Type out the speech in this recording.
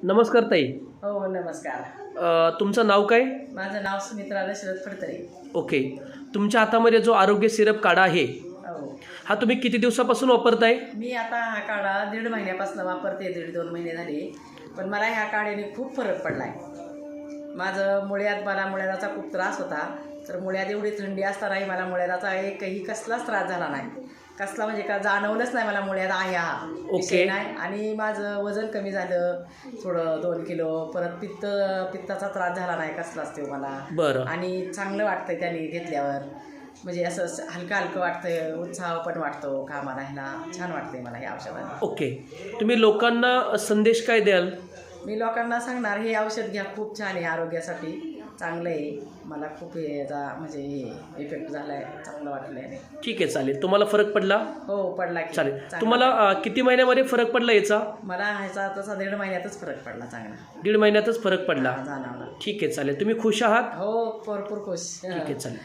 नमस्कार ताई. हो नमस्कार. तुमचं नाव काय? माझं नाव सुमित्रा दशरथ फडतरे. ओके. तुमच्या हातामध्ये जो आरोग्य सिरप काढा आहे हो, हा तुम्ही किती दिवसापासून वापरताय? मी आता हा काढा 1.5 महिन्यापासून वापरते. 1.5-2 महिने झाले, पण मला ह्या काढ्याने खूप फरक पडला आहे. माझं मला मुळ्याचा खूप त्रास होता. तर मुळ्यात एवढी थंडी असतानाही मला मुळ्याचा एकही कसलाच त्रास झाला नाही. कसला म्हणजे का जाणवलंच नाही मला मुळ्यात आहे हा विषय नाही. आणि माझं वजन कमी झालं थोडं 2 किलो. परत पित्ताचा त्रास झाला नाही कसलाच ते मला. बरं. आणि चांगलं वाटतंय त्याने घेतल्यावर. म्हणजे असं हलकं हलकं वाटतंय, उत्साह पण वाटतो कामाला ह्याला. छान वाटतंय मला हे औषधाने. ओके. तुम्ही लोकांना संदेश काय द्याल? मी लोकांना सांगणार हे औषध घ्या, खूप छान आहे, आरोग्यासाठी चांगलं आहे. मला खूप याचा म्हणजे इफेक्ट झाला आहे, चांगलं वाटलं आहे. ठीक आहे, चालेल. तुम्हाला फरक पडला? हो पडला की. चालेल. चांगला तुम्हाला किती महिन्यामध्ये फरक पडला याचा? मला ह्याचा तसा 1.5 महिन्यातच फरक पडला चांगला. 1.5 महिन्यातच फरक पडला. जाणवला. ठीक आहे, चालेल. तुम्ही खुश आहात? हो भरपूर खुश. ठीक आहे, चालेल.